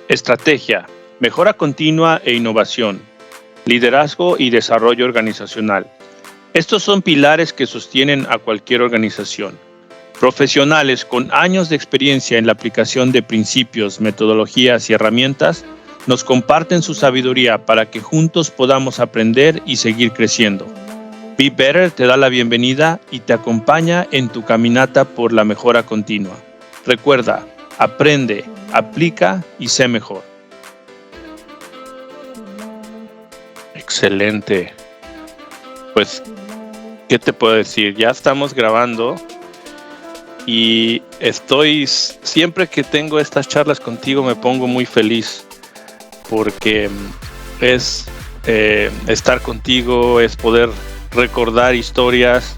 Estrategia, mejora continua e innovación, liderazgo y desarrollo organizacional. Estos son pilares que sostienen a cualquier organización. Profesionales con años de experiencia en la aplicación de principios, metodologías y herramientas nos comparten su sabiduría para que juntos podamos aprender y seguir creciendo. Be Better te da la bienvenida y te acompaña en tu caminata por la mejora continua. Recuerda, aprende, aplica y sé mejor. Excelente. Pues, ¿qué te puedo decir? Ya estamos grabando y siempre que tengo estas charlas contigo me pongo muy feliz porque es estar contigo, es poder recordar historias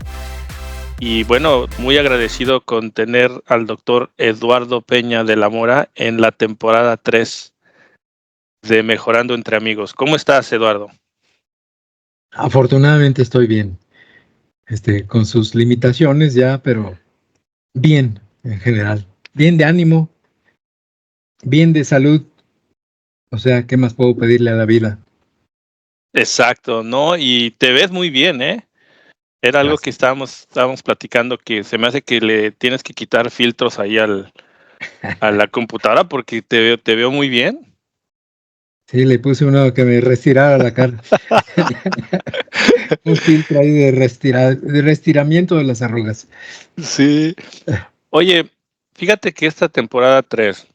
y bueno, muy agradecido con tener al doctor Eduardo Peña de la Mora en la temporada 3 de Mejorando entre Amigos. ¿Cómo estás, Eduardo? Afortunadamente estoy bien, con sus limitaciones ya, pero bien en general, bien de ánimo, bien de salud, o sea, ¿qué más puedo pedirle a la vida? Exacto, ¿no? Y te ves muy bien, ¿eh? Era algo que Gracias. estábamos platicando, que se me hace que le tienes que quitar filtros ahí a la computadora porque te veo muy bien. Sí, le puse uno que me restirara la cara. Un filtro ahí de restiramiento de las arrugas. Sí. Oye, fíjate que esta temporada 3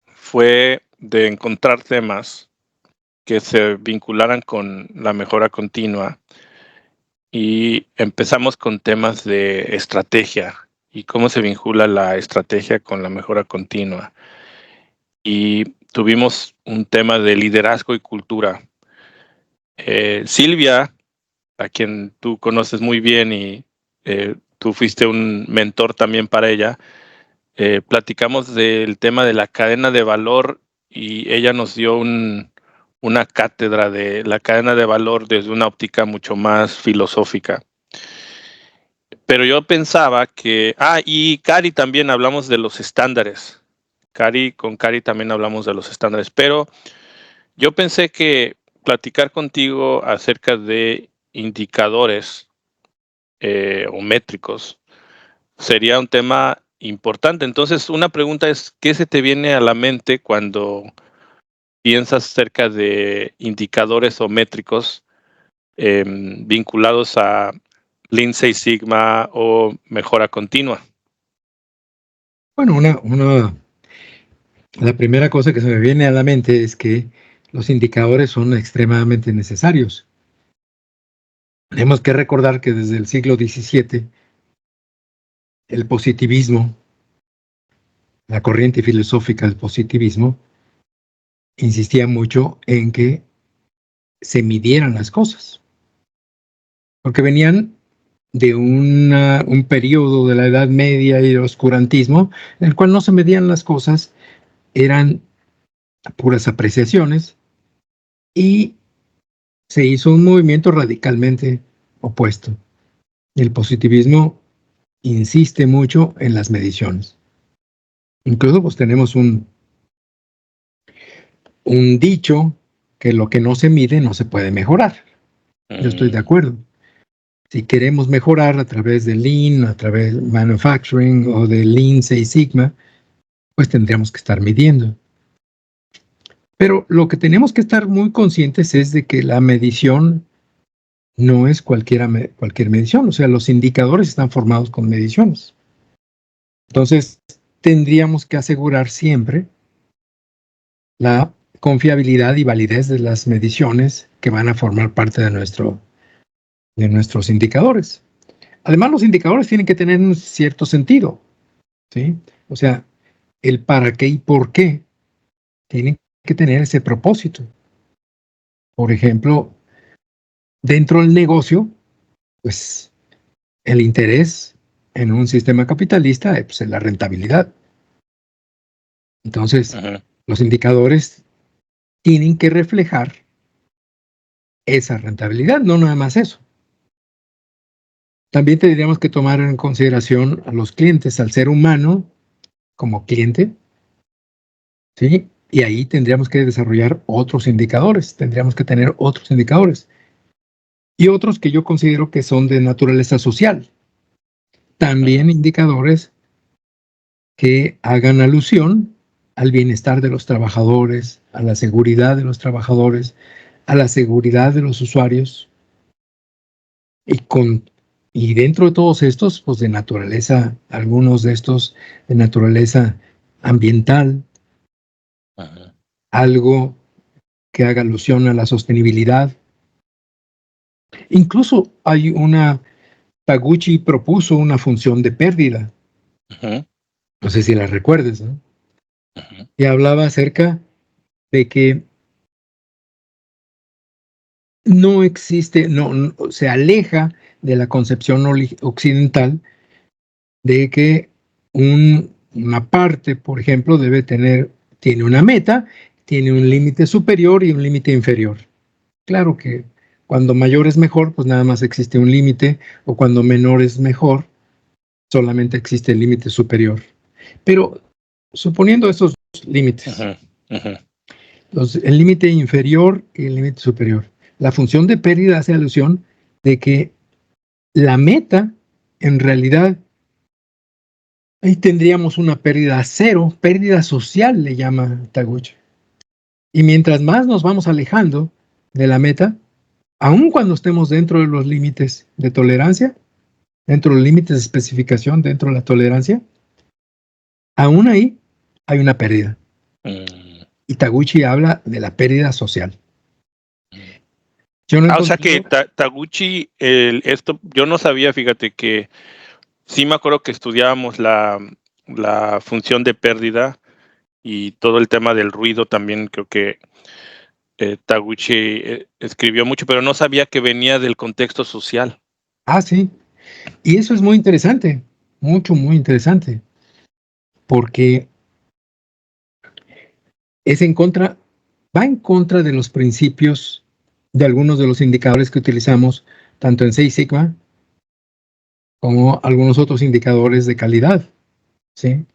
fue de encontrar temas que se vincularan con la mejora continua y empezamos con temas de estrategia y cómo se vincula la estrategia con la mejora continua. Y tuvimos un tema de liderazgo y cultura. Silvia, a quien tú conoces muy bien y tú fuiste un mentor también para ella, platicamos del tema de la cadena de valor y ella nos dio una cátedra de la cadena de valor desde una óptica mucho más filosófica. Pero yo pensaba y Cari también hablamos de los estándares. Con Cari también hablamos de los estándares, pero yo pensé que platicar contigo acerca de indicadores o métricos sería un tema importante. Entonces, una pregunta es, ¿qué se te viene a la mente cuando piensas acerca de indicadores o métricos vinculados a Lean Six Sigma o mejora continua? Bueno, la primera cosa que se me viene a la mente es que los indicadores son extremadamente necesarios. Tenemos que recordar que desde el siglo XVII, el positivismo, la corriente filosófica del positivismo, insistía mucho en que se midieran las cosas, porque venían de un periodo de la Edad Media y el oscurantismo, en el cual no se medían las cosas, eran puras apreciaciones, y se hizo un movimiento radicalmente opuesto. El positivismo insiste mucho en las mediciones. Incluso pues tenemos un dicho que lo que no se mide no se puede mejorar. Yo estoy de acuerdo. Si queremos mejorar a través de Lean, a través de Manufacturing o de Lean Six Sigma, pues tendríamos que estar midiendo. Pero lo que tenemos que estar muy conscientes es de que la medición no es cualquier medición. O sea, los indicadores están formados con mediciones. Entonces, tendríamos que asegurar siempre la confiabilidad y validez de las mediciones que van a formar parte de nuestros indicadores. Además, los indicadores tienen que tener un cierto sentido, ¿sí? O sea, el para qué y por qué tienen que tener ese propósito. Por ejemplo, dentro del negocio, pues el interés en un sistema capitalista pues, es la rentabilidad. Entonces, los indicadores tienen que reflejar esa rentabilidad, no nada más eso. También tendríamos que tomar en consideración a los clientes, al ser humano como cliente, ¿sí? Y ahí tendríamos que desarrollar otros indicadores, tendríamos que tener otros indicadores. Y otros que yo considero que son de naturaleza social. También indicadores que hagan alusión al bienestar de los trabajadores, a la seguridad de los trabajadores, a la seguridad de los usuarios. Y dentro de todos estos, pues de naturaleza, algunos de estos de naturaleza ambiental, algo que haga alusión a la sostenibilidad. Incluso Taguchi propuso una función de pérdida. No sé si la recuerdes, ¿no? Y hablaba acerca de que no existe, no se aleja de la concepción occidental de que una parte, por ejemplo, tiene una meta, tiene un límite superior y un límite inferior. Claro que cuando mayor es mejor, pues nada más existe un límite, o cuando menor es mejor, solamente existe el límite superior. Pero suponiendo esos límites, el límite inferior y el límite superior, la función de pérdida hace alusión de que la meta, en realidad, ahí tendríamos una pérdida cero, pérdida social, le llama Taguchi. Y mientras más nos vamos alejando de la meta, aun cuando estemos dentro de los límites de tolerancia, dentro de los límites de especificación, dentro de la tolerancia, aún ahí hay una pérdida. Y Taguchi habla de la pérdida social. O sea que Taguchi, esto yo no sabía, fíjate que sí me acuerdo que estudiábamos la función de pérdida y todo el tema del ruido también. Creo que Taguchi escribió mucho, pero no sabía que venía del contexto social. Sí. Y eso es muy interesante, muy interesante, porque va en contra de los principios de algunos de los indicadores que utilizamos, tanto en Six Sigma como algunos otros indicadores de calidad, ¿sí?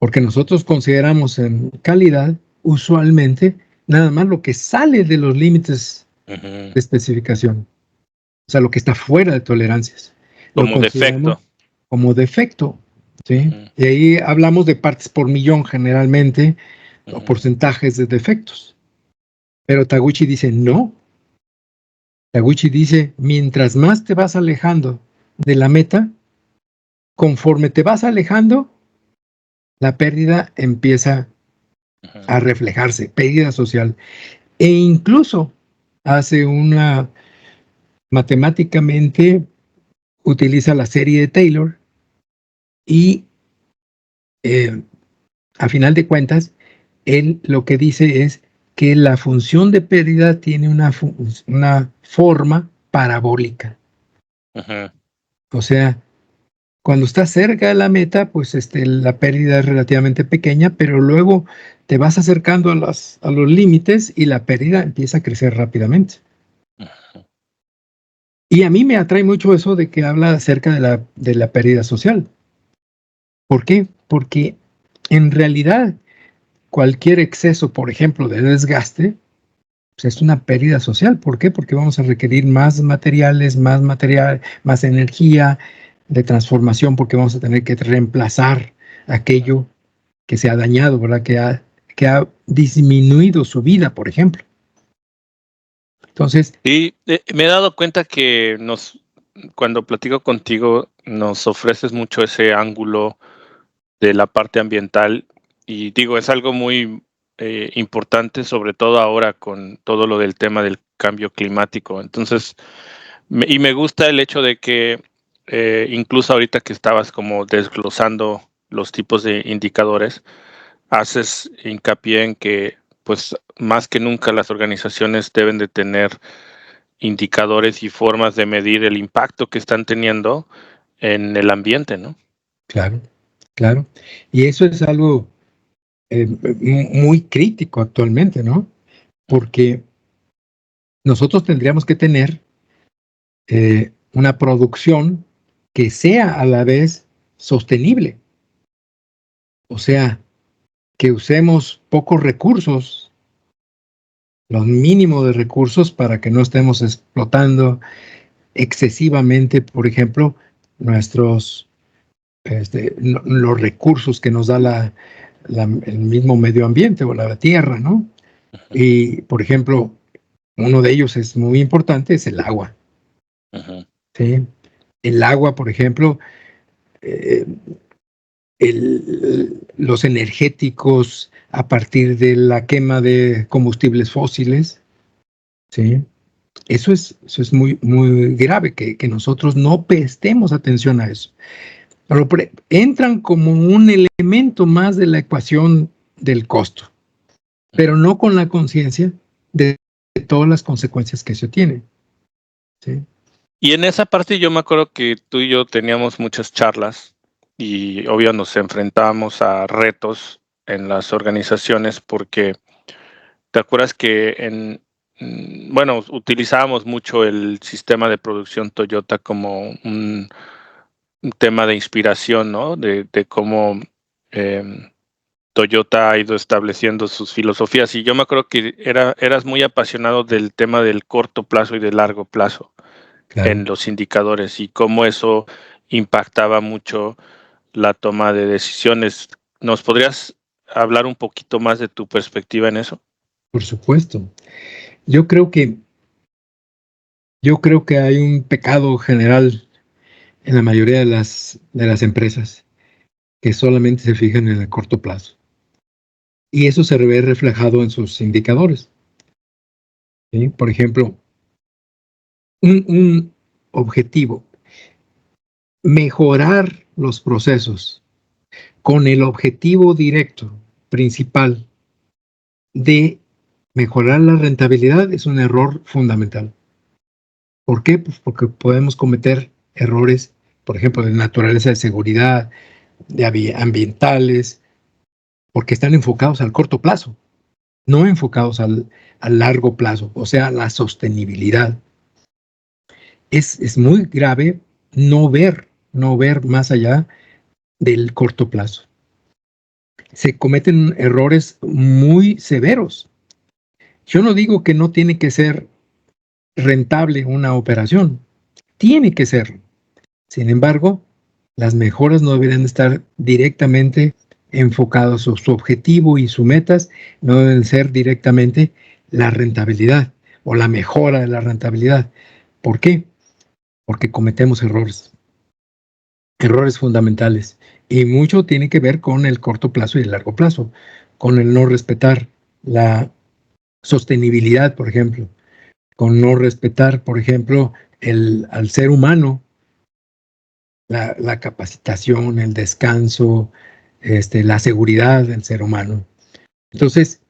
Porque nosotros consideramos en calidad, usualmente, nada más lo que sale de los límites de especificación, o sea, lo que está fuera de tolerancias. Como defecto. Como defecto, ¿sí? Y ahí hablamos de partes por millón generalmente, o porcentajes de defectos. Pero Taguchi dice, no. Taguchi dice, mientras más te vas alejando de la meta, conforme te vas alejando, la pérdida empieza a reflejarse, pérdida social. E incluso matemáticamente utiliza la serie de Taylor y a final de cuentas, él lo que dice es que la función de pérdida tiene una forma parabólica. O sea, cuando estás cerca de la meta, pues la pérdida es relativamente pequeña, pero luego te vas acercando a los límites y la pérdida empieza a crecer rápidamente. Y a mí me atrae mucho eso de que habla acerca de la pérdida social. ¿Por qué? Porque en realidad cualquier exceso, por ejemplo, de desgaste, pues es una pérdida social. ¿Por qué? Porque vamos a requerir más materiales, más energía de transformación, porque vamos a tener que reemplazar aquello que se ha dañado, ¿verdad? Que ha disminuido su vida, por ejemplo. Entonces. Sí, me he dado cuenta que cuando platico contigo, nos ofreces mucho ese ángulo de la parte ambiental, y digo, es algo muy importante, sobre todo ahora con todo lo del tema del cambio climático. Entonces, me gusta el hecho de que incluso ahorita que estabas como desglosando los tipos de indicadores, haces hincapié en que, pues, más que nunca las organizaciones deben de tener indicadores y formas de medir el impacto que están teniendo en el ambiente, ¿no? Claro, claro. Y eso es algo muy crítico actualmente, ¿no? Porque nosotros tendríamos que tener una producción que sea a la vez sostenible. O sea, que usemos pocos recursos, los mínimos de recursos, para que no estemos explotando excesivamente, por ejemplo, nuestros los recursos que nos da el mismo medio ambiente o la tierra, ¿no? Y, por ejemplo, uno de ellos es muy importante, es el agua. ¿Sí? El agua, por ejemplo, los energéticos a partir de la quema de combustibles fósiles, ¿sí? Eso es muy, muy grave, que nosotros no prestemos atención a eso. Pero entran como un elemento más de la ecuación del costo, pero no con la conciencia de todas las consecuencias que eso tiene. ¿Sí? Y en esa parte yo me acuerdo que tú y yo teníamos muchas charlas y obvio nos enfrentábamos a retos en las organizaciones porque te acuerdas que bueno, utilizábamos mucho el sistema de producción Toyota como un tema de inspiración, ¿no? De cómo Toyota ha ido estableciendo sus filosofías. Y yo me acuerdo que eras muy apasionado del tema del corto plazo y del largo plazo. Claro. En los indicadores y cómo eso impactaba mucho la toma de decisiones. ¿Nos podrías hablar un poquito más de tu perspectiva en eso? Por supuesto. Yo creo que hay un pecado general en la mayoría de las empresas que solamente se fijan en el corto plazo. Y eso se ve reflejado en sus indicadores. ¿Sí? Por ejemplo, un objetivo, mejorar los procesos con el objetivo directo, principal, de mejorar la rentabilidad, es un error fundamental. ¿Por qué? Pues porque podemos cometer errores, por ejemplo, de naturaleza de seguridad, de ambientales, porque están enfocados al corto plazo, no enfocados al largo plazo, o sea, la sostenibilidad. Es muy grave no ver más allá del corto plazo. Se cometen errores muy severos. Yo no digo que no tiene que ser rentable una operación, tiene que serlo. Sin embargo, las mejoras no deberían estar directamente enfocados, su objetivo y sus metas no deben ser directamente la rentabilidad o la mejora de la rentabilidad. ¿Por qué? Porque cometemos errores fundamentales, y mucho tiene que ver con el corto plazo y el largo plazo, con el no respetar la sostenibilidad, por ejemplo, con no respetar, por ejemplo, al ser humano, la capacitación, el descanso, la seguridad del ser humano. Entonces,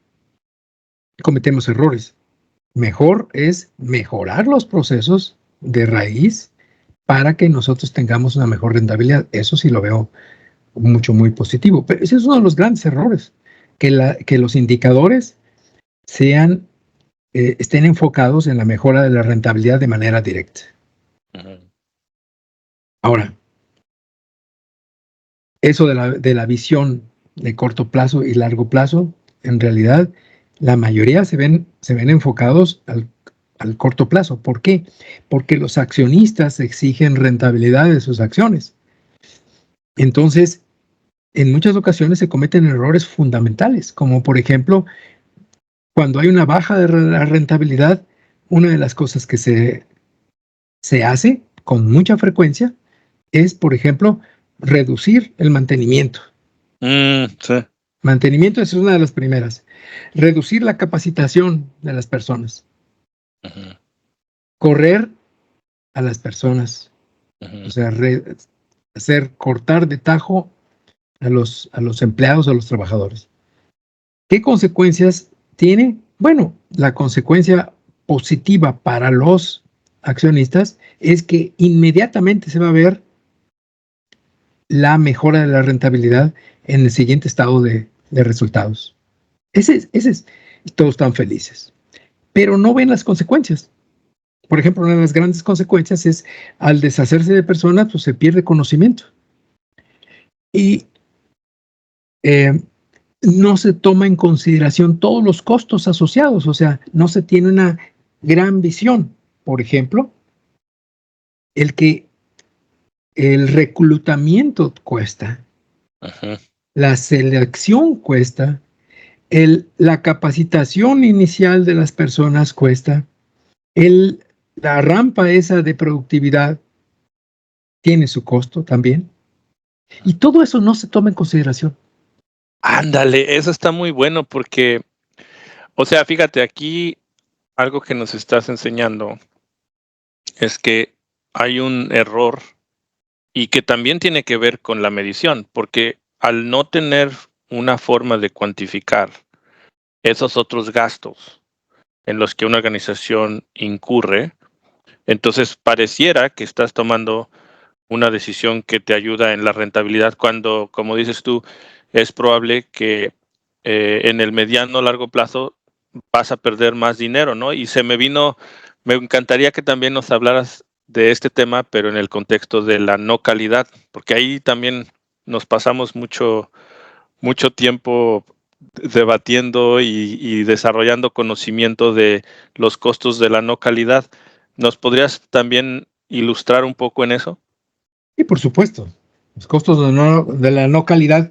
cometemos errores. Mejor es mejorar los procesos de raíz para que nosotros tengamos una mejor rentabilidad. Eso sí lo veo muy positivo. Pero ese es uno de los grandes errores, que los indicadores estén enfocados en la mejora de la rentabilidad de manera directa. Ahora, eso de la visión de corto plazo y largo plazo, en realidad, la mayoría se ven enfocados al corto plazo. ¿Por qué? Porque los accionistas exigen rentabilidad de sus acciones. Entonces, en muchas ocasiones se cometen errores fundamentales, como por ejemplo, cuando hay una baja de la rentabilidad, una de las cosas que se hace con mucha frecuencia es, por ejemplo, reducir el mantenimiento. Sí. Mantenimiento es una de las primeras. Reducir la capacitación de las personas. Correr a las personas. O sea, cortar de tajo a los empleados, a los trabajadores. ¿Qué consecuencias tiene? Bueno, la consecuencia positiva para los accionistas es que inmediatamente se va a ver la mejora de la rentabilidad en el siguiente estado de resultados. Ese es, todos están felices, pero no ven las consecuencias. Por ejemplo, una de las grandes consecuencias es, al deshacerse de personas, pues se pierde conocimiento. Y no se toma en consideración todos los costos asociados, o sea, no se tiene una gran visión. Por ejemplo, el reclutamiento cuesta, Ujú. la selección cuesta, la capacitación inicial de las personas cuesta, la rampa esa de productividad tiene su costo también. Y todo eso no se toma en consideración. Ándale, eso está muy bueno porque, o sea, fíjate, aquí algo que nos estás enseñando es que hay un error y que también tiene que ver con la medición, porque al no tener una forma de cuantificar esos otros gastos en los que una organización incurre, entonces pareciera que estás tomando una decisión que te ayuda en la rentabilidad cuando, como dices tú, es probable que en el mediano o largo plazo vas a perder más dinero, ¿no? Y me encantaría que también nos hablaras de este tema, pero en el contexto de la no calidad, porque ahí también nos pasamos mucho tiempo debatiendo y desarrollando conocimiento de los costos de la no calidad. ¿Nos podrías también ilustrar un poco en eso? Y por supuesto, los costos de la no calidad,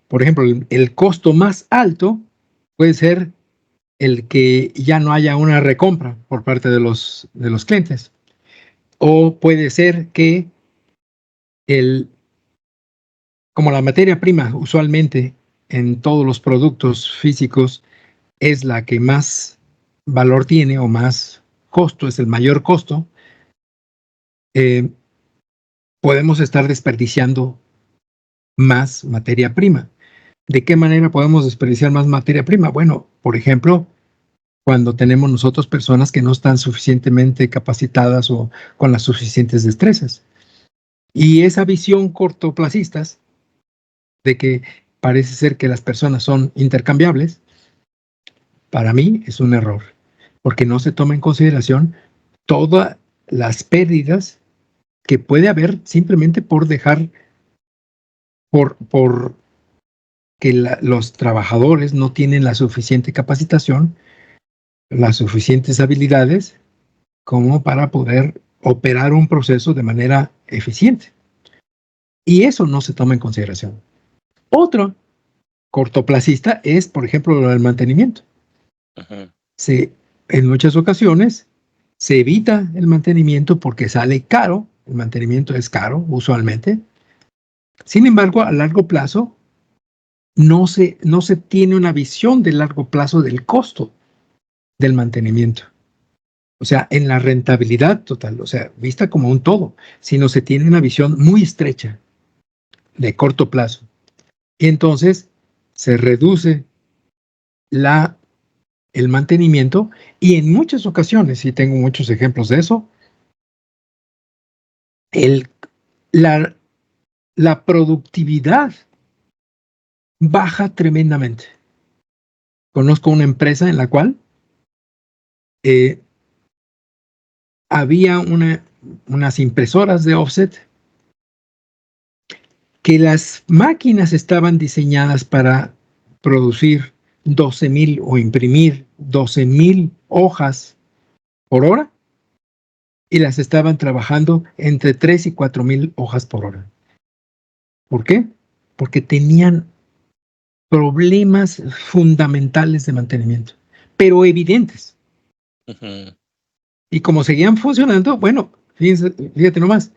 por ejemplo, el costo más alto puede ser el que ya no haya una recompra por parte de los clientes. O puede ser que como la materia prima usualmente en todos los productos físicos es la que más valor tiene o más costo, es el mayor costo, eh, podemos estar desperdiciando más materia prima. ¿De qué manera podemos desperdiciar más materia prima? Bueno, por ejemplo, cuando tenemos nosotros personas que no están suficientemente capacitadas o con las suficientes destrezas. Y esa visión cortoplacistas de que parece ser que las personas son intercambiables, para mí es un error, porque no se toma en consideración todas las pérdidas que puede haber simplemente por dejar, por que los trabajadores no tienen la suficiente capacitación, las suficientes habilidades como para poder operar un proceso de manera eficiente. Y eso no se toma en consideración. Otro cortoplacista es, por ejemplo, el mantenimiento. Ujú. En muchas ocasiones se evita el mantenimiento porque sale caro. El mantenimiento es caro usualmente. Sin embargo, a largo plazo no se tiene una visión de largo plazo del costo del mantenimiento. O sea, en la rentabilidad total, o sea, vista como un todo, sino se tiene una visión muy estrecha de corto plazo. Y entonces se reduce el mantenimiento y en muchas ocasiones, y tengo muchos ejemplos de eso, el, la, la productividad baja tremendamente. Conozco una empresa en la cual eh, había unas impresoras de offset que las máquinas estaban diseñadas para producir 12,000 o imprimir 12,000 hojas por hora y las estaban trabajando entre 3 y 4,000 hojas por hora. ¿Por qué? Porque tenían problemas fundamentales de mantenimiento, pero evidentes. Ujú. Y como seguían funcionando, bueno, fíjate nomás,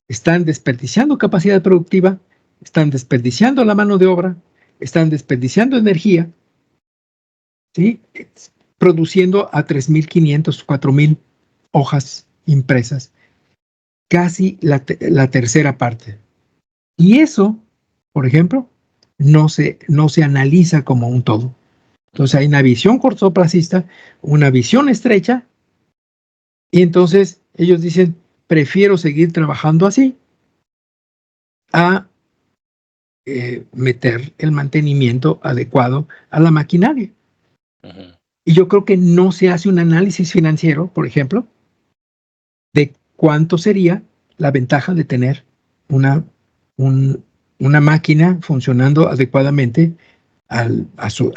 están desperdiciando capacidad productiva, están desperdiciando la mano de obra, están desperdiciando energía, ¿sí? Produciendo a 3,500, 4,000 hojas impresas, casi la tercera parte. Y eso, por ejemplo, no se analiza como un todo. Entonces hay una visión cortoplacista, una visión estrecha, y entonces ellos dicen, prefiero seguir trabajando así a meter el mantenimiento adecuado a la maquinaria. Ujú. Y yo creo que no se hace un análisis financiero, por ejemplo, de cuánto sería la ventaja de tener una, una máquina funcionando adecuadamente a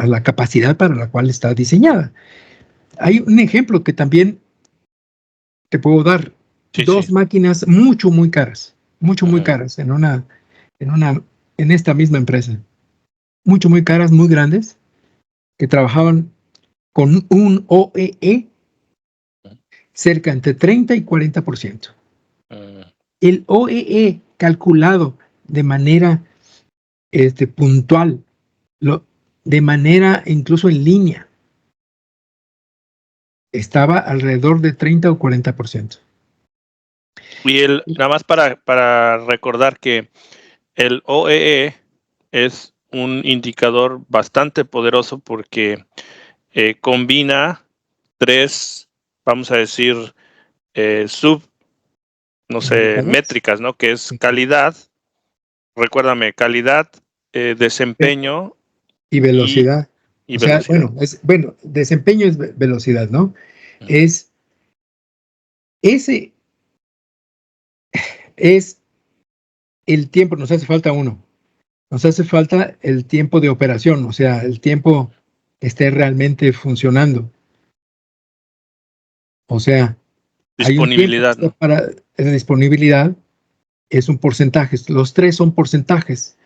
la capacidad para la cual está diseñada. Hay un ejemplo que también te puedo dar. Sí, Dos sí. máquinas muy caras, muy Ujú. caras en esta misma empresa. Muy caras, muy grandes, que trabajaban con un OEE cerca entre 30 y 40%. El OEE calculado de manera puntual, de manera incluso en línea, estaba alrededor de 30 o 40%. Y nada más para recordar que el OEE es un indicador bastante poderoso porque combina tres, vamos a decir, no sé, ¿Indicadores? métricas, ¿no? Que es calidad, recuérdame, calidad, desempeño Y y, velocidad. y O sea, velocidad. desempeño es velocidad, ¿no? Ujú. Es ese es el tiempo, nos hace falta uno. Nos hace falta el tiempo de operación, o sea, el tiempo que esté realmente funcionando. O sea, hay un tiempo que Disponibilidad, está ¿no? para la disponibilidad, es un porcentaje. Los tres son porcentajes.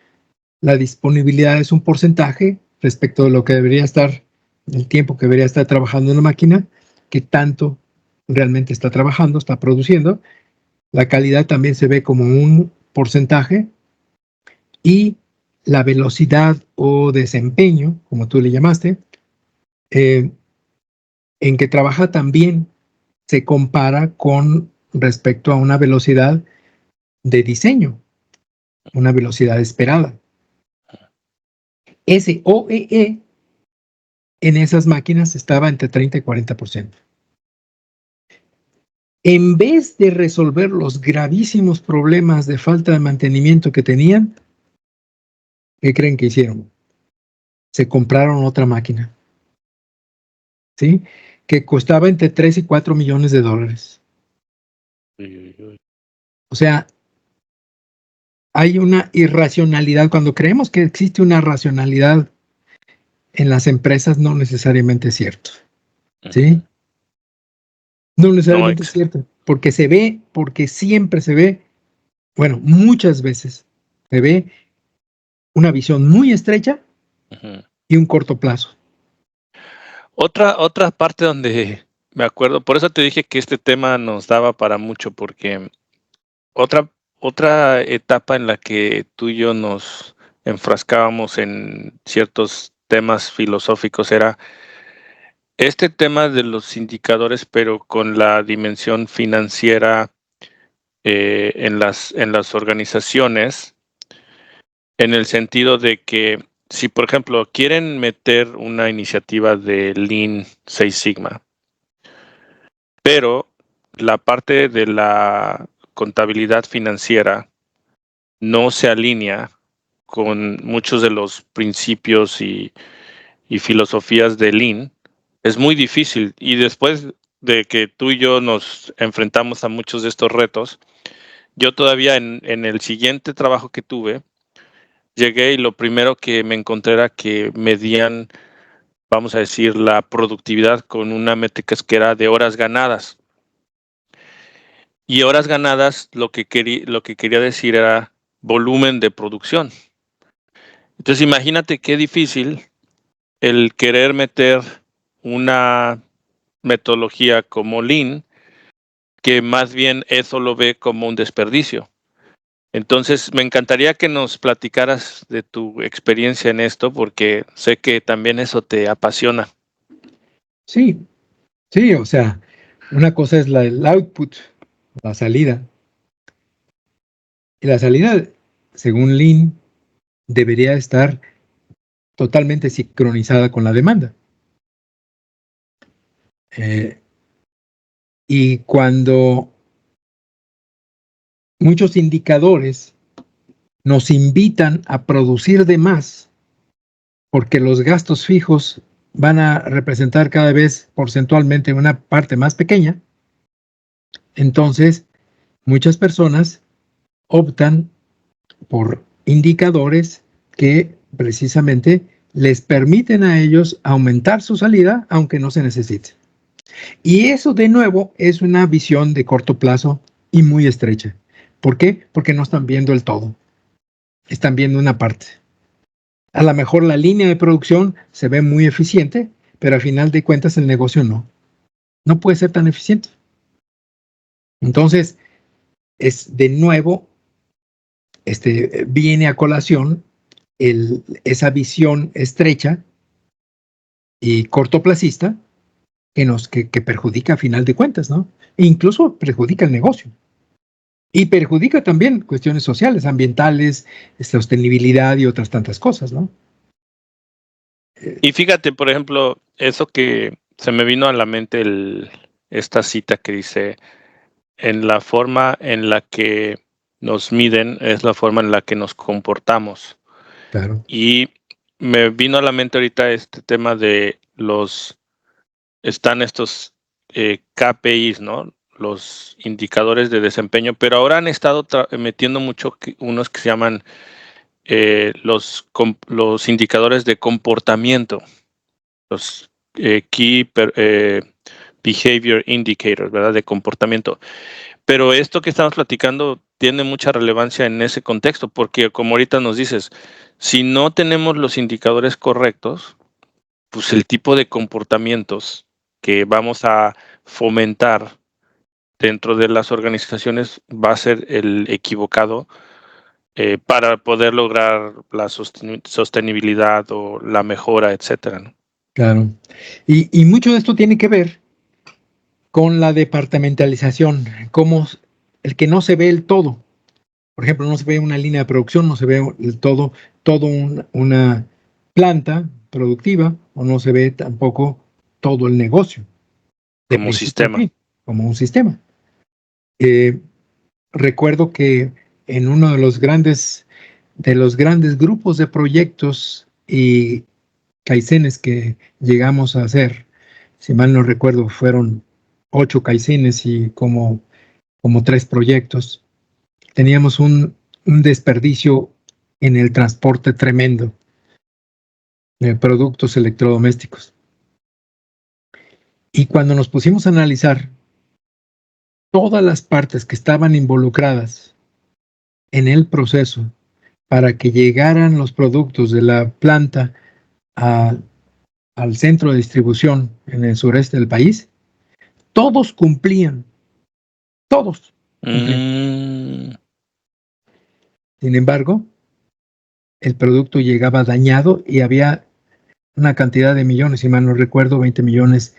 La disponibilidad es un porcentaje respecto de lo que debería estar, el tiempo que debería estar trabajando en la máquina, que tanto realmente está trabajando, está produciendo. La calidad también se ve como un porcentaje y la velocidad o desempeño, como tú le llamaste, eh, en que trabaja también se compara con respecto a una velocidad de diseño, una velocidad esperada. Ese OEE en esas máquinas estaba entre 30 y 40%. En vez de resolver los gravísimos problemas de falta de mantenimiento que tenían, ¿qué creen que hicieron? Se compraron otra máquina, ¿sí? Que costaba entre 3 y 4 millones de dólares. O sea, hay una irracionalidad. Cuando creemos que existe una racionalidad en las empresas, no necesariamente es cierto, ¿sí? Ujú. No No, necesariamente es cierto, porque se ve, porque siempre se ve, bueno, muchas veces se ve una visión muy estrecha ujú. y un corto plazo. Otra parte donde me acuerdo, por eso te dije que este tema nos daba para mucho, porque otra, otra etapa en la que tú y yo nos enfrascábamos en ciertos temas filosóficos era este tema de los indicadores, pero con la dimensión financiera en las organizaciones, en el sentido de que si, por ejemplo, quieren meter una iniciativa de Lean Six Sigma, pero la parte de la contabilidad financiera no se alinea con muchos de los principios y filosofías de Lean, es muy difícil. Y después de que tú y yo nos enfrentamos a muchos de estos retos, yo todavía en el siguiente trabajo que tuve, llegué y lo primero que me encontré era que medían, vamos a decir, la productividad con una métrica que era de horas ganadas. Y horas ganadas lo que quería decir era volumen de producción. Entonces imagínate qué difícil el querer meter una metodología como Lean, que más bien eso lo ve como un desperdicio. Entonces, me encantaría que nos platicaras de tu experiencia en esto, porque sé que también eso te apasiona. Sí, sí, o sea, una cosa es el output, la salida. Y la salida, según Lean, debería estar totalmente sincronizada con la demanda. Eh, y cuando muchos indicadores nos invitan a producir de más, porque los gastos fijos van a representar cada vez porcentualmente una parte más pequeña, entonces muchas personas optan por indicadores que precisamente les permiten a ellos aumentar su salida aunque no se necesite. Y eso de nuevo es una visión de corto plazo y muy estrecha. ¿Por qué? Porque no están viendo el todo. Están viendo una parte. A lo mejor la línea de producción se ve muy eficiente, pero al final de cuentas el negocio no. No puede ser tan eficiente. Entonces, es de nuevo, viene a colación esa visión estrecha y cortoplacista que perjudica a final de cuentas, ¿no? E incluso perjudica el negocio. Y perjudica también cuestiones sociales, ambientales, sostenibilidad y otras tantas cosas, ¿no? Y fíjate, por ejemplo, eso que se me vino a la mente esta cita que dice, en la forma en la que nos miden es la forma en la que nos comportamos. Claro. Y me vino a la mente ahorita este tema de están estos KPIs, ¿no? Los indicadores de desempeño, pero ahora han estado metiendo mucho unos que se llaman los indicadores de comportamiento, los Key Behavior Indicators, ¿verdad? De comportamiento. Pero esto que estamos platicando tiene mucha relevancia en ese contexto, porque como ahorita nos dices, si no tenemos los indicadores correctos, pues el tipo de comportamientos que vamos a fomentar dentro de las organizaciones va a ser el equivocado para poder lograr la sostenibilidad o la mejora, etcétera, ¿no? Claro. Y mucho de esto tiene que ver con la departamentalización, como el que no se ve el todo. Por ejemplo, no se ve una línea de producción, no se ve el todo una planta productiva, o no se ve tampoco todo el negocio, de Como principio a sistema. fin, como un sistema. Recuerdo que en uno de los grandes grupos de proyectos y kaizenes que llegamos a hacer, si mal no recuerdo, fueron 8 kaizenes y como 3 proyectos. Teníamos un desperdicio en el transporte tremendo de productos electrodomésticos. Y cuando nos pusimos a analizar todas las partes que estaban involucradas en el proceso para que llegaran los productos de la planta al centro de distribución en el sureste del país, todos cumplían. Todos cumplían. Sin embargo, el producto llegaba dañado y había una cantidad de millones, si mal no recuerdo, 20 millones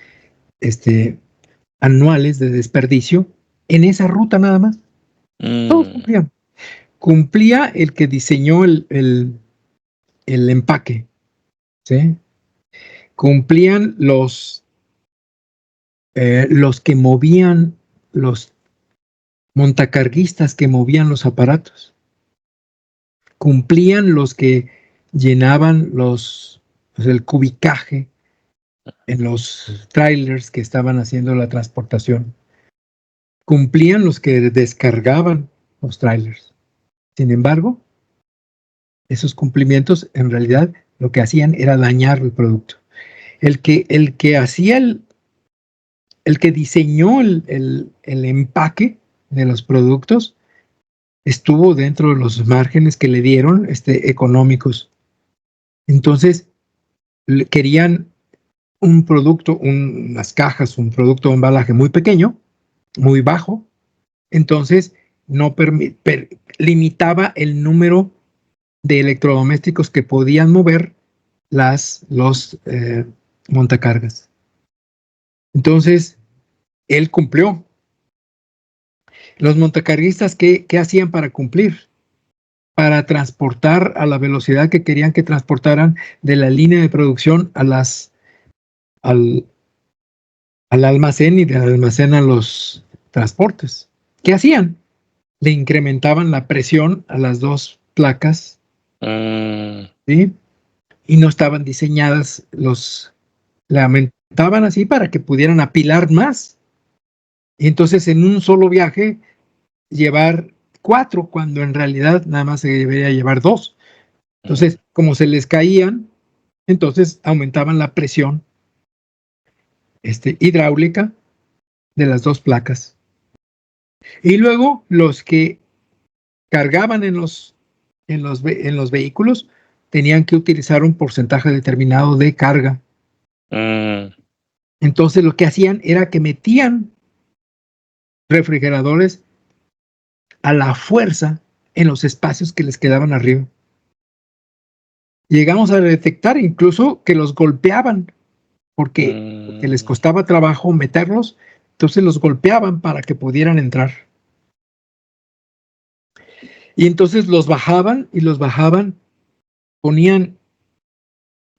anuales de desperdicio en esa ruta nada más. Todos cumplían. Cumplía el que diseñó el empaque, ¿sí? Cumplían los que movían, los montacarguistas que movían los aparatos. Cumplían los que llenaban el cubicaje en los trailers que estaban haciendo la transportación. Cumplían los que descargaban los trailers. Sin embargo, esos cumplimientos en realidad lo que hacían era dañar el producto. El que hacía el que diseñó el empaque de los productos estuvo dentro de los márgenes que le dieron económicos. Entonces, querían un producto, unas cajas, un producto de embalaje muy pequeño, muy bajo. Entonces, no limitaba el número de electrodomésticos que podían mover los montacargas. Entonces, él cumplió. Los montacarguistas, ¿qué hacían para cumplir? Para transportar a la velocidad que querían que transportaran de la línea de producción al almacén y del almacén a los transportes. ¿Qué hacían? Le incrementaban la presión a las dos placas, ¿sí? Y no estaban diseñadas, le aumentaban así para que pudieran apilar más. Y entonces en un solo viaje llevar 4, cuando en realidad nada más se debería llevar 2. Entonces, como se les caían, Entonces aumentaban la presión hidráulica de las dos placas. Y luego los que cargaban en los vehículos tenían que utilizar un porcentaje determinado de carga. Entonces lo que hacían era que metían refrigeradores a la fuerza en los espacios que les quedaban arriba. Llegamos a detectar incluso que los golpeaban porque les costaba trabajo meterlos, entonces los golpeaban para que pudieran entrar. Y entonces los bajaban, ponían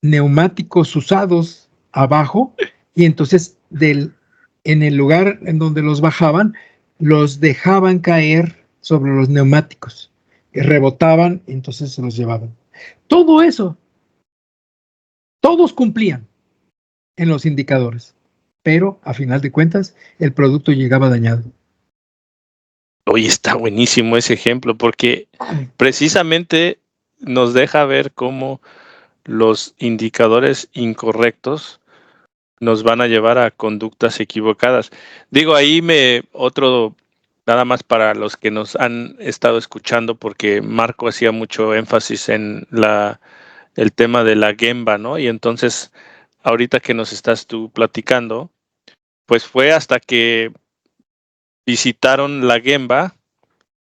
neumáticos usados abajo, y entonces en el lugar en donde los bajaban, los dejaban caer sobre los neumáticos, y rebotaban, y entonces se los llevaban. Todo eso, todos cumplían en los indicadores, pero a final de cuentas el producto llegaba dañado. Oye, está buenísimo ese ejemplo, porque precisamente nos deja ver cómo los indicadores incorrectos nos van a llevar a conductas equivocadas. Digo, nada más para los que nos han estado escuchando, porque Marco hacía mucho énfasis en el tema de la Gemba, ¿no? Y entonces, ahorita que nos estás tú platicando, pues fue hasta que visitaron la Gemba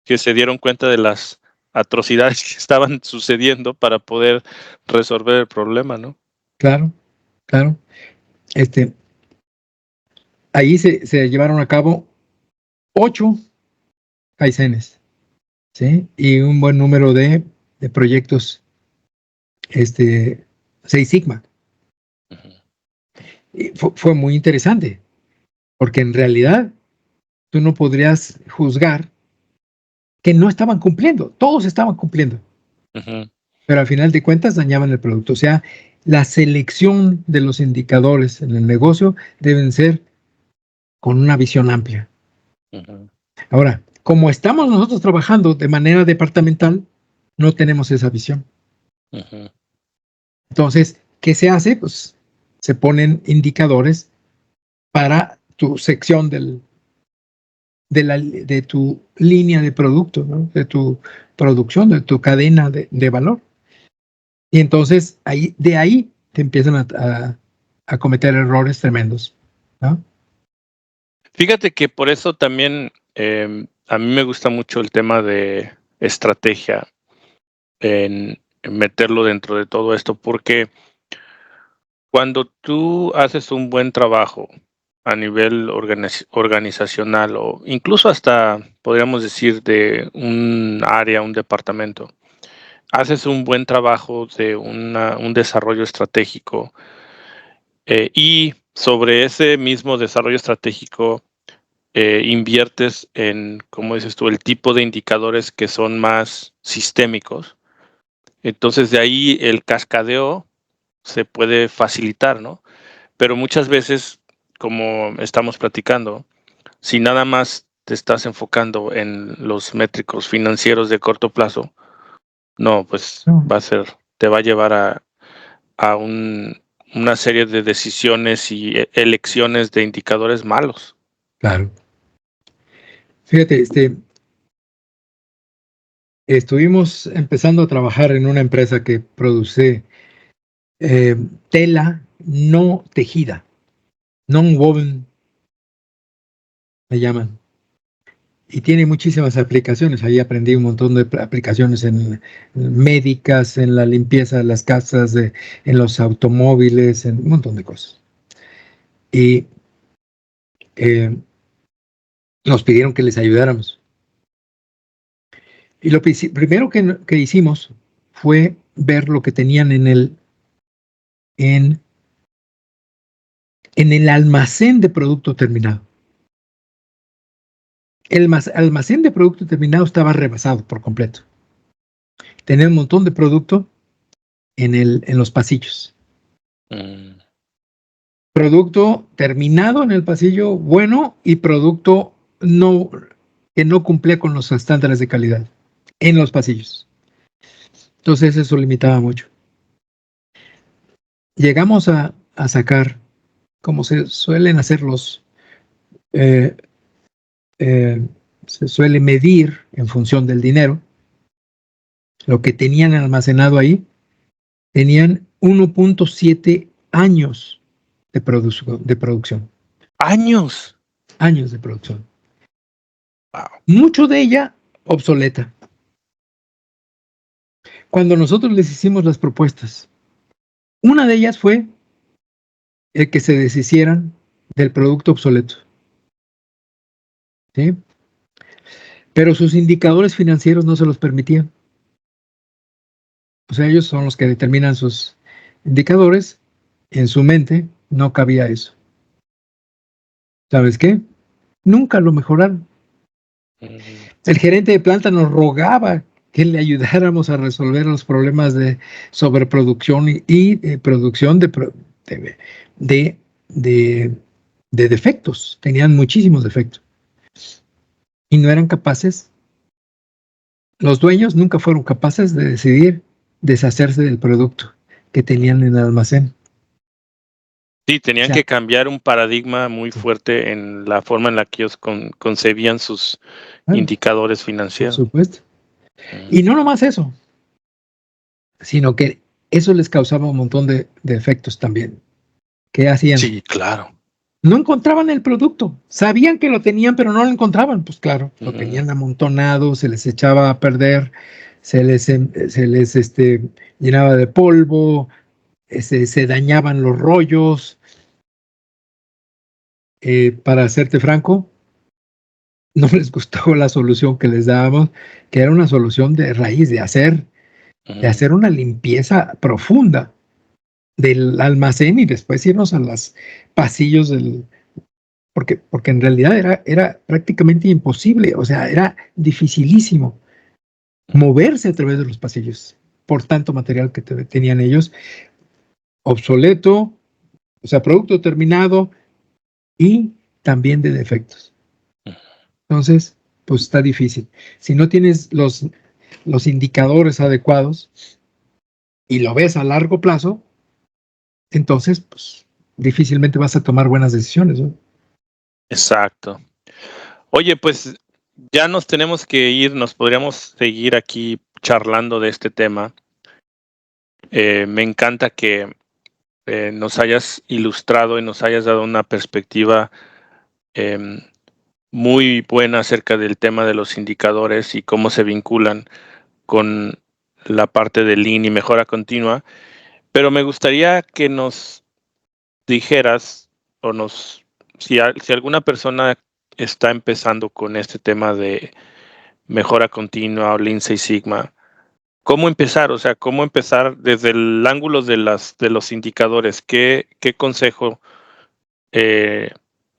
que se dieron cuenta de las atrocidades que estaban sucediendo para poder resolver el problema, ¿no? Claro. Ahí se llevaron a cabo 8 Kaizenes, ¿sí? Y un buen número de proyectos 6 Sigma. Y fue muy interesante, porque en realidad tú no podrías juzgar que no estaban cumpliendo, todos estaban cumpliendo. Pero al final de cuentas dañaban el producto. O sea, la selección de los indicadores en el negocio deben ser con una visión amplia. Ahora, como estamos nosotros trabajando de manera departamental, no tenemos esa visión. Entonces, ¿qué se hace? Pues se ponen indicadores para tu sección de tu línea de producto, ¿no? De tu producción, de tu cadena de valor. Y entonces de ahí te empiezan a cometer errores tremendos, ¿no? Fíjate que por eso también a mí me gusta mucho el tema de estrategia en meterlo dentro de todo esto, porque cuando tú haces un buen trabajo a nivel organizacional, o incluso hasta podríamos decir de un área, un departamento, haces un buen trabajo de un desarrollo estratégico, y sobre ese mismo desarrollo estratégico inviertes en, como dices tú, el tipo de indicadores que son más sistémicos. Entonces de ahí el cascadeo se puede facilitar, ¿no? Pero muchas veces, como estamos platicando, si nada más te estás enfocando en los métricos financieros de corto plazo, no, pues te va a llevar a una serie de decisiones y elecciones de indicadores malos. Claro. Fíjate, estuvimos empezando a trabajar en una empresa que produce tela no tejida, non-woven, le llaman. Y tiene muchísimas aplicaciones. Ahí aprendí un montón de aplicaciones en médicas, en la limpieza de las casas, en los automóviles, en un montón de cosas. Y nos pidieron que les ayudáramos. Y lo primero que hicimos fue ver lo que tenían en el almacén de producto terminado. El almacén de producto terminado estaba rebasado por completo. Tenía un montón de producto en los pasillos. Producto terminado en el pasillo bueno, y producto que no cumplía con los estándares de calidad en los pasillos. Entonces eso limitaba mucho. llegamos a sacar, como se suelen hacer se suele medir en función del dinero, lo que tenían almacenado ahí, tenían 1.7 años de producción. ¡Años! Años de producción. Wow. Mucho de ella obsoleta. Cuando nosotros les hicimos las propuestas, una de ellas fue el que se deshicieran del producto obsoleto. ¿Sí? Pero sus indicadores financieros no se los permitían. O sea, ellos son los que determinan sus indicadores. En su mente no cabía eso. ¿Sabes qué? Nunca lo mejoraron. El gerente de planta nos rogaba que le ayudáramos a resolver los problemas de sobreproducción y producción de defectos. Tenían muchísimos defectos. Y no eran capaces, los dueños nunca fueron capaces de decidir deshacerse del producto que tenían en el almacén. Sí, tenían que cambiar un paradigma muy fuerte en la forma en la que ellos concebían sus indicadores financieros. Por supuesto. Y no nomás eso, sino que eso les causaba un montón de efectos también. ¿Qué hacían? Sí, claro. No encontraban el producto. Sabían que lo tenían, pero no lo encontraban. Pues claro, lo tenían amontonado, se les echaba a perder, se les llenaba de polvo, se dañaban los rollos. Para serte franco, no les gustó la solución que les dábamos, que era una solución de raíz, de hacer una limpieza profunda del almacén y después irnos a los pasillos porque en realidad era prácticamente imposible, o sea, era dificilísimo moverse a través de los pasillos por tanto material que tenían ellos, obsoleto, o sea, producto terminado y también de defectos. Entonces, pues está difícil. Si no tienes los indicadores adecuados y lo ves a largo plazo, entonces, pues difícilmente vas a tomar buenas decisiones, ¿no? Exacto. Oye, pues ya nos tenemos que ir, nos podríamos seguir aquí charlando de este tema. Me encanta que nos hayas ilustrado y nos hayas dado una perspectiva muy buena acerca del tema de los indicadores y cómo se vinculan con la parte de Lean y mejora continua. Pero me gustaría que nos dijeras si alguna persona está empezando con este tema de mejora continua o Lean Six Sigma, ¿cómo empezar? O sea, ¿cómo empezar desde el ángulo de los indicadores? ¿Qué consejo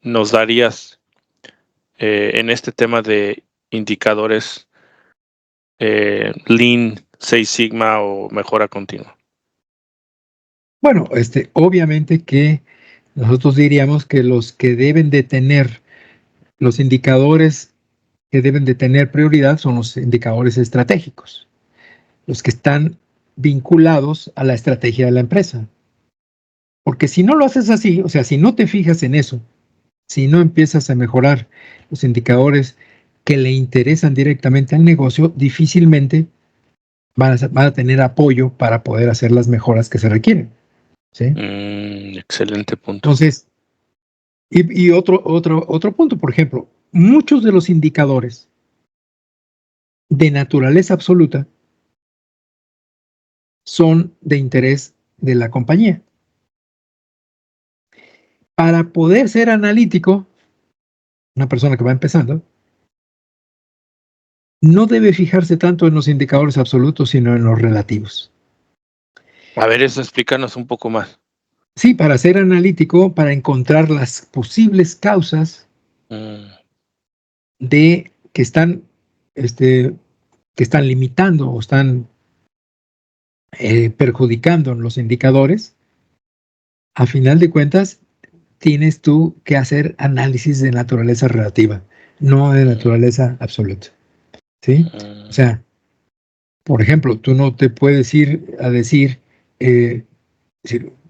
nos darías en este tema de indicadores Lean Six Sigma o mejora continua? Bueno, obviamente que nosotros diríamos que los que deben de tener los indicadores que deben de tener prioridad son los indicadores estratégicos, los que están vinculados a la estrategia de la empresa. Porque si no lo haces así, o sea, si no te fijas en eso, si no empiezas a mejorar los indicadores que le interesan directamente al negocio, difícilmente van a tener apoyo para poder hacer las mejoras que se requieren. ¿Sí? Excelente punto. Entonces, y otro punto, por ejemplo, muchos de los indicadores de naturaleza absoluta son de interés de la compañía. Para poder ser analítico, una persona que va empezando, no debe fijarse tanto en los indicadores absolutos, sino en los relativos. A ver, eso explícanos un poco más. Sí, para ser analítico, para encontrar las posibles causas de que están limitando o están perjudicando los indicadores, a final de cuentas, tienes tú que hacer análisis de naturaleza relativa, no de naturaleza absoluta. ¿Sí? O sea, por ejemplo, tú no te puedes ir a decir,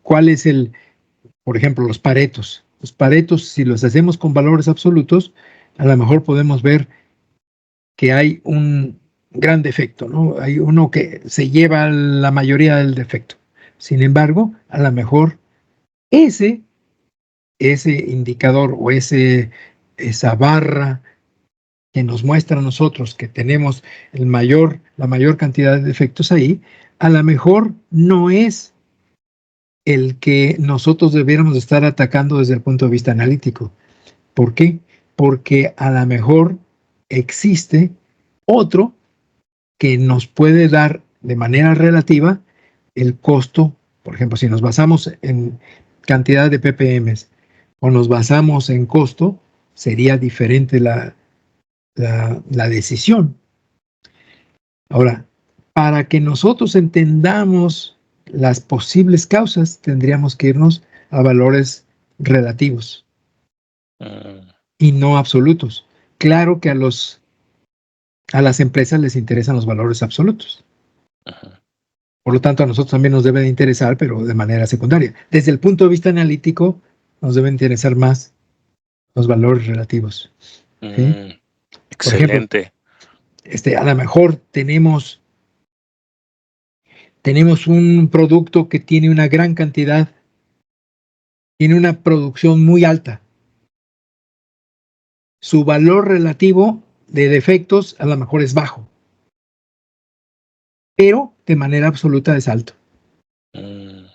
¿cuál es por ejemplo, los paretos? Los paretos, si los hacemos con valores absolutos, a lo mejor podemos ver que hay un gran defecto, ¿no? Hay uno que se lleva la mayoría del defecto. Sin embargo, a lo mejor ese indicador o esa barra que nos muestra a nosotros que tenemos la mayor cantidad de defectos ahí, a lo mejor no es el que nosotros debiéramos estar atacando desde el punto de vista analítico. ¿Por qué? Porque a lo mejor existe otro que nos puede dar de manera relativa el costo. Por ejemplo, si nos basamos en cantidad de ppm o nos basamos en costo, sería diferente la decisión. Ahora, para que nosotros entendamos las posibles causas, tendríamos que irnos a valores relativos y no absolutos. Claro que a las empresas les interesan los valores absolutos. Por lo tanto, a nosotros también nos debe de interesar, pero de manera secundaria. Desde el punto de vista analítico, nos deben interesar más los valores relativos. ¿Sí? Excelente. Por ejemplo, a lo mejor tenemos un producto que tiene una gran cantidad, tiene una producción muy alta. Su valor relativo de defectos a lo mejor es bajo, pero de manera absoluta es alto. Entonces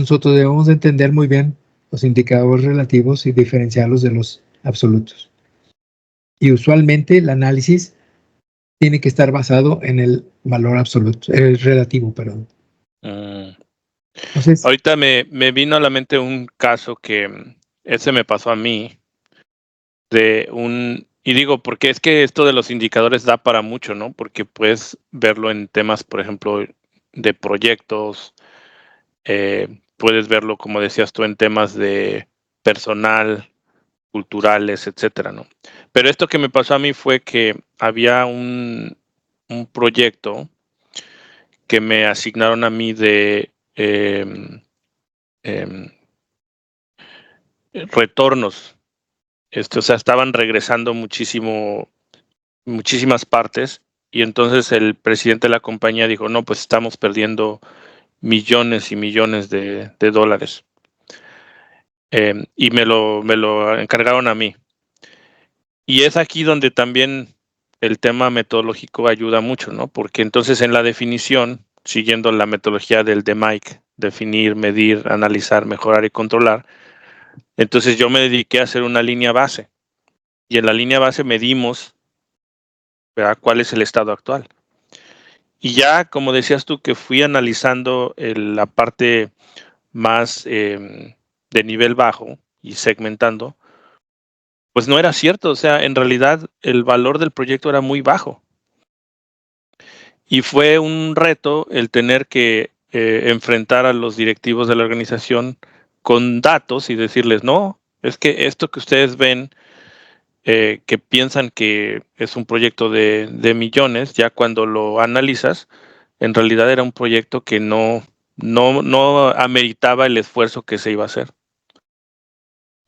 nosotros debemos entender muy bien los indicadores relativos y diferenciarlos de los absolutos. Y usualmente el análisis tiene que estar basado en el valor absoluto, el relativo, perdón. Entonces, ahorita me vino a la mente un caso que ese me pasó a mí, y digo, porque es que esto de los indicadores da para mucho, ¿no? Porque puedes verlo en temas, por ejemplo, de proyectos, puedes verlo, como decías tú, en temas de personal, culturales, etcétera, ¿no? Pero esto que me pasó a mí fue que había un proyecto que me asignaron a mí de retornos. O sea, estaban regresando muchísimas partes, y entonces el presidente de la compañía dijo, no, pues estamos perdiendo millones y millones de dólares. Y me lo encargaron a mí. Y es aquí donde también el tema metodológico ayuda mucho, ¿no? Porque entonces en la definición, siguiendo la metodología del DMAIC, definir, medir, analizar, mejorar y controlar, entonces yo me dediqué a hacer una línea base. Y en la línea base medimos, ¿verdad?, cuál es el estado actual. Y ya, como decías tú, que fui analizando la parte más de nivel bajo y segmentando, pues no era cierto. O sea, en realidad el valor del proyecto era muy bajo. Y fue un reto el tener que enfrentar a los directivos de la organización con datos y decirles, no, es que esto que ustedes ven, que piensan que es un proyecto de millones, ya cuando lo analizas, en realidad era un proyecto que no ameritaba el esfuerzo que se iba a hacer.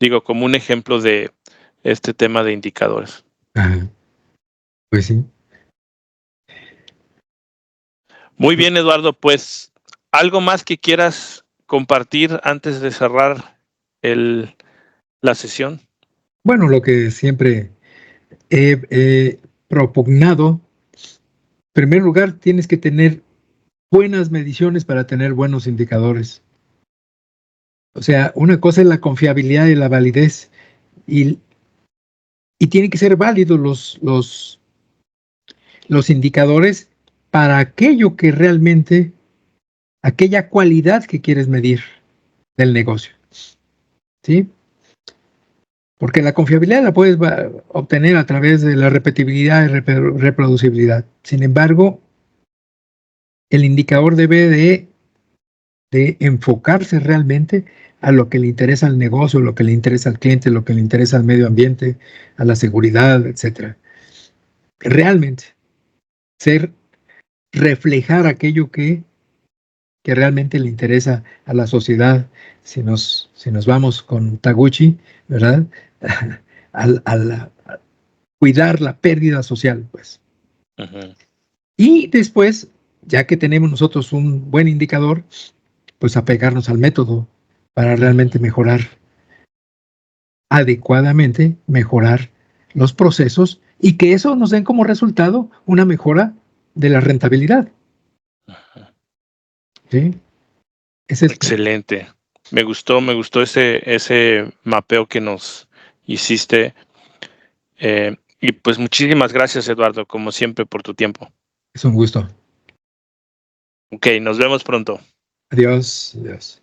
Digo, como un ejemplo de este tema de indicadores. Ajá. Pues sí. Muy bien, Eduardo, pues, ¿algo más que quieras compartir antes de cerrar la sesión? Bueno, lo que siempre he propugnado, en primer lugar, tienes que tener buenas mediciones para tener buenos indicadores. O sea, una cosa es la confiabilidad y la validez, y tienen que ser válidos los indicadores para aquello que realmente, aquella cualidad que quieres medir del negocio. ¿Sí? Porque la confiabilidad la puedes obtener a través de la repetibilidad y reproducibilidad. Sin embargo, el indicador debe de enfocarse realmente a lo que le interesa al negocio, lo que le interesa al cliente, lo que le interesa al medio ambiente, a la seguridad, etcétera. Realmente, reflejar aquello que que realmente le interesa a la sociedad, si nos vamos con Taguchi, ¿verdad? A cuidar la pérdida social, pues. Ujú. Y después, ya que tenemos nosotros un buen indicador, pues apegarnos al método para realmente mejorar adecuadamente, mejorar los procesos y que eso nos den como resultado una mejora de la rentabilidad. ¿Sí? Ese es Excelente. Me gustó ese mapeo que nos hiciste. Y pues muchísimas gracias, Eduardo, como siempre, por tu tiempo. es un gusto. Ok, nos vemos pronto. Adiós. Adiós.